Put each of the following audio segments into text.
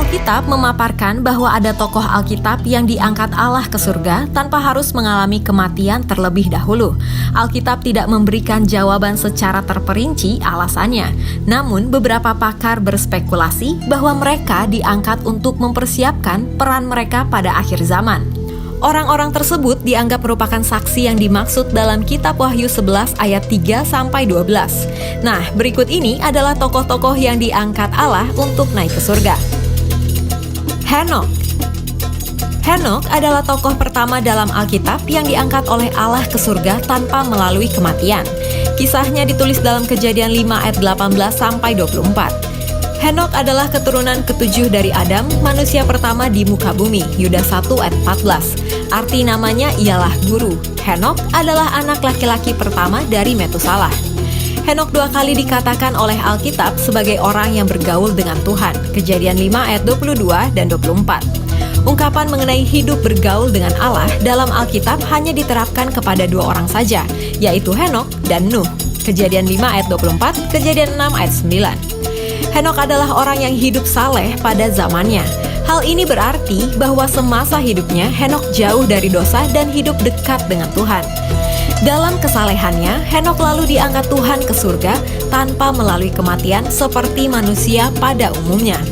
Alkitab memaparkan bahwa ada tokoh Alkitab yang diangkat Allah ke surga tanpa harus mengalami kematian terlebih dahulu. Alkitab tidak memberikan jawaban secara terperinci alasannya. Namun, beberapa pakar berspekulasi bahwa mereka diangkat untuk mempersiapkan peran mereka pada akhir zaman. Orang-orang tersebut dianggap merupakan saksi yang dimaksud dalam kitab Wahyu 11 ayat 3-12. Nah, berikut ini adalah tokoh-tokoh yang diangkat Allah untuk naik ke surga. Henokh. Henokh adalah tokoh pertama dalam Alkitab yang diangkat oleh Allah ke surga tanpa melalui kematian. Kisahnya ditulis dalam Kejadian 5 ayat 18-24. Henokh adalah keturunan ketujuh dari Adam, manusia pertama di muka bumi, Yudas 1 ayat 14. Arti namanya ialah guru. Henokh adalah anak laki-laki pertama dari Metusalah. Henokh 2 kali dikatakan oleh Alkitab sebagai orang yang bergaul dengan Tuhan, Kejadian 5 ayat 22 dan 24. Ungkapan mengenai hidup bergaul dengan Allah dalam Alkitab hanya diterapkan kepada 2 orang saja, yaitu Henokh dan Nuh, Kejadian 5 ayat 24, Kejadian 6 ayat 9. Henokh adalah orang yang hidup saleh pada zamannya. Hal ini berarti bahwa semasa hidupnya Henokh jauh dari dosa dan hidup dekat dengan Tuhan. Dalam kesalehannya, Henokh lalu diangkat Tuhan ke surga tanpa melalui kematian seperti manusia pada umumnya.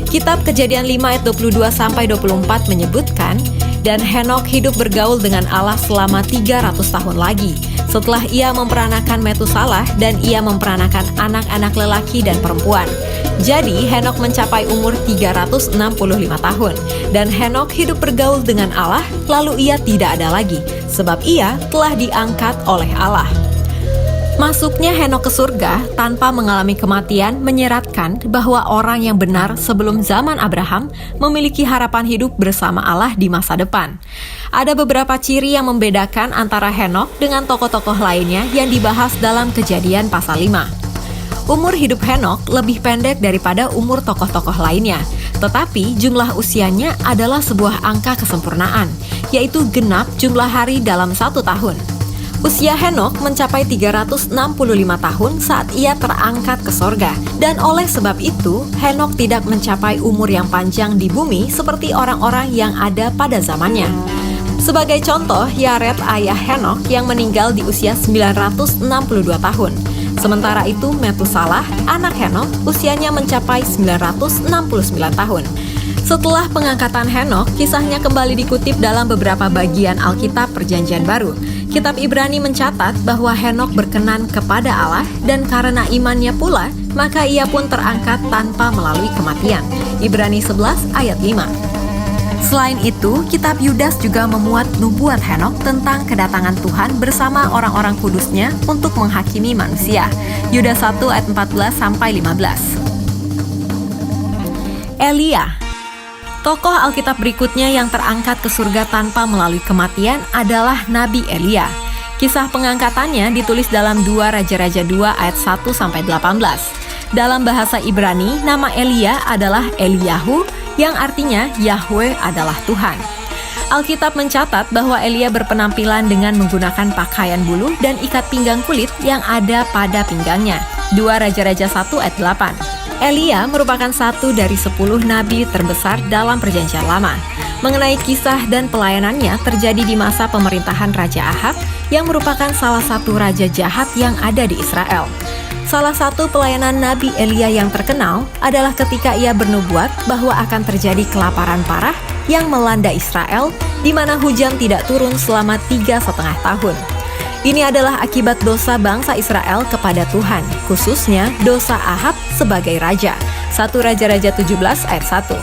Kitab Kejadian 5 ayat 22-24 menyebutkan, dan Henokh hidup bergaul dengan Allah selama 300 tahun lagi, setelah ia memperanakan Metusalah dan ia memperanakan anak-anak lelaki dan perempuan. Jadi, Henokh mencapai umur 365 tahun, dan Henokh hidup bergaul dengan Allah, lalu ia tidak ada lagi, sebab ia telah diangkat oleh Allah. Masuknya Henokh ke surga tanpa mengalami kematian menyeratkan bahwa orang yang benar sebelum zaman Abraham memiliki harapan hidup bersama Allah di masa depan. Ada beberapa ciri yang membedakan antara Henokh dengan tokoh-tokoh lainnya yang dibahas dalam Kejadian pasal 5. Umur hidup Henokh lebih pendek daripada umur tokoh-tokoh lainnya, tetapi jumlah usianya adalah sebuah angka kesempurnaan, yaitu genap jumlah hari dalam 1 tahun. Usia Henokh mencapai 365 tahun saat ia terangkat ke sorga, dan oleh sebab itu, Henokh tidak mencapai umur yang panjang di bumi seperti orang-orang yang ada pada zamannya. Sebagai contoh, Yared ayah Henokh yang meninggal di usia 962 tahun. Sementara itu, Metusalah, anak Henokh, usianya mencapai 969 tahun. Setelah pengangkatan Henokh, kisahnya kembali dikutip dalam beberapa bagian Alkitab Perjanjian Baru. Kitab Ibrani mencatat bahwa Henokh berkenan kepada Allah dan karena imannya pula, maka ia pun terangkat tanpa melalui kematian. Ibrani 11 ayat 5. Selain itu, kitab Yudas juga memuat nubuat Henokh tentang kedatangan Tuhan bersama orang-orang kudusnya untuk menghakimi manusia. Yudas 1 ayat 14-15. Elia. Tokoh Alkitab berikutnya yang terangkat ke surga tanpa melalui kematian adalah Nabi Elia. Kisah pengangkatannya ditulis dalam 2 Raja-Raja 2 ayat 1-18. Dalam bahasa Ibrani, nama Elia adalah Eliyahu, yang artinya Yahweh adalah Tuhan. Alkitab mencatat bahwa Elia berpenampilan dengan menggunakan pakaian bulu dan ikat pinggang kulit yang ada pada pinggangnya. 2 Raja-Raja 1 ayat 8. Elia merupakan satu dari 10 nabi terbesar dalam Perjanjian Lama. Mengenai kisah dan pelayanannya terjadi di masa pemerintahan Raja Ahab yang merupakan salah satu raja jahat yang ada di Israel. Salah satu pelayanan Nabi Elia yang terkenal adalah ketika ia bernubuat bahwa akan terjadi kelaparan parah yang melanda Israel, di mana hujan tidak turun selama 3,5 tahun. Ini adalah akibat dosa bangsa Israel kepada Tuhan, khususnya dosa Ahab sebagai raja. 1 Raja-Raja 17 ayat 1.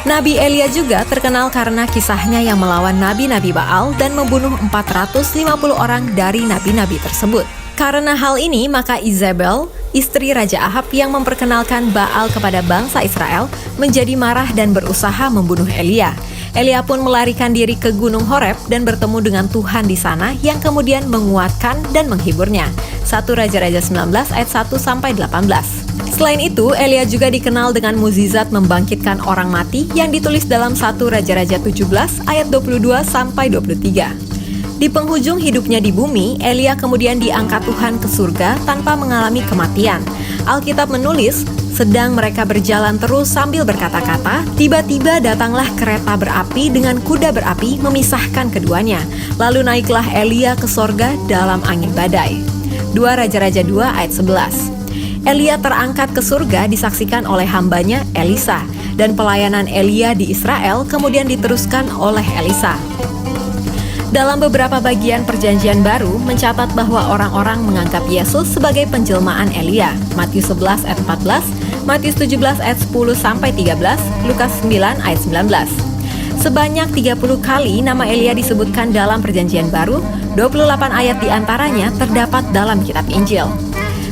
Nabi Elia juga terkenal karena kisahnya yang melawan nabi-nabi Baal dan membunuh 450 orang dari nabi-nabi tersebut. Karena hal ini, maka Izebel, istri Raja Ahab yang memperkenalkan Baal kepada bangsa Israel, menjadi marah dan berusaha membunuh Elia. Elia pun melarikan diri ke Gunung Horeb dan bertemu dengan Tuhan di sana yang kemudian menguatkan dan menghiburnya. 1 Raja-Raja 19 ayat 1-18. Selain itu, Elia juga dikenal dengan mukjizat membangkitkan orang mati yang ditulis dalam 1 Raja-Raja 17 ayat 22-23. Di penghujung hidupnya di bumi, Elia kemudian diangkat Tuhan ke surga tanpa mengalami kematian. Alkitab menulis, Sedang mereka berjalan terus sambil berkata-kata, tiba-tiba datanglah kereta berapi dengan kuda berapi memisahkan keduanya. Lalu naiklah Elia ke sorga dalam angin badai. 2 Raja-Raja 2 ayat 11. Elia terangkat ke surga disaksikan oleh hambanya Elisa, dan pelayanan Elia di Israel kemudian diteruskan oleh Elisa. Dalam beberapa bagian Perjanjian Baru mencatat bahwa orang-orang menganggap Yesus sebagai penjelmaan Elia. Matius 11 ayat 14, Matius 17 ayat 10-13, Lukas 9 ayat 19. Sebanyak 30 kali nama Elia disebutkan dalam Perjanjian Baru, 28 ayat diantaranya terdapat dalam kitab Injil.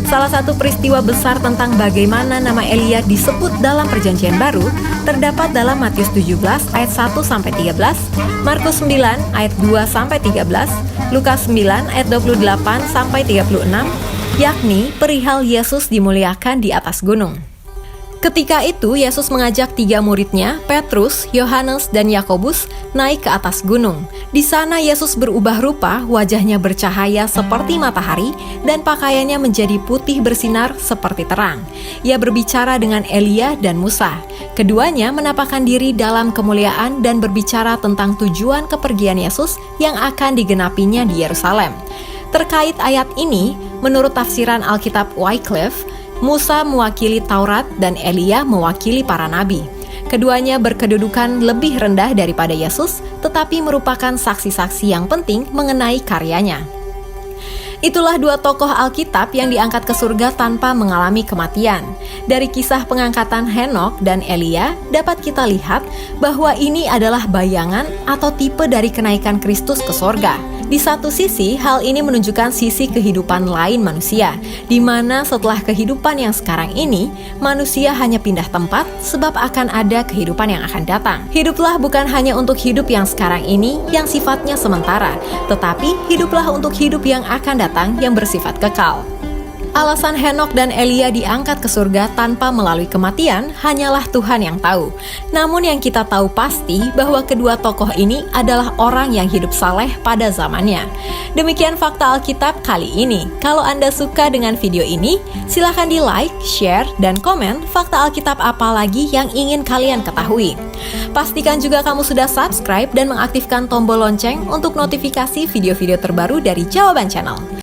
Salah satu peristiwa besar tentang bagaimana nama Elia disebut dalam Perjanjian Baru terdapat dalam Matius 17 ayat 1-13, Markus 9 ayat 2-13, Lukas 9 ayat 28-36, yakni perihal Yesus dimuliakan di atas gunung. Ketika itu Yesus mengajak 3 muridnya, Petrus, Yohanes, dan Yakobus naik ke atas gunung. Di sana Yesus berubah rupa, wajahnya bercahaya seperti matahari, dan pakaiannya menjadi putih bersinar seperti terang. Ia berbicara dengan Elia dan Musa. Keduanya menapakkan diri dalam kemuliaan dan berbicara tentang tujuan kepergian Yesus yang akan digenapinya di Yerusalem. Terkait ayat ini, menurut tafsiran Alkitab Wycliffe, Musa mewakili Taurat dan Elia mewakili para nabi. Keduanya berkedudukan lebih rendah daripada Yesus, tetapi merupakan saksi-saksi yang penting mengenai karyanya. Itulah 2 tokoh Alkitab yang diangkat ke surga tanpa mengalami kematian. Dari kisah pengangkatan Henokh dan Elia, dapat kita lihat bahwa ini adalah bayangan atau tipe dari kenaikan Kristus ke surga. Di satu sisi, hal ini menunjukkan sisi kehidupan lain manusia, di mana setelah kehidupan yang sekarang ini, manusia hanya pindah tempat sebab akan ada kehidupan yang akan datang. Hiduplah bukan hanya untuk hidup yang sekarang ini yang sifatnya sementara, tetapi hiduplah untuk hidup yang akan datang yang bersifat kekal. Alasan Henokh dan Elia diangkat ke surga tanpa melalui kematian hanyalah Tuhan yang tahu. Namun yang kita tahu pasti bahwa kedua tokoh ini adalah orang yang hidup saleh pada zamannya. Demikian fakta Alkitab kali ini. Kalau Anda suka dengan video ini, silakan di like, share, dan komen fakta Alkitab apa lagi yang ingin kalian ketahui. Pastikan juga kamu sudah subscribe dan mengaktifkan tombol lonceng untuk notifikasi video-video terbaru dari Jawaban Channel.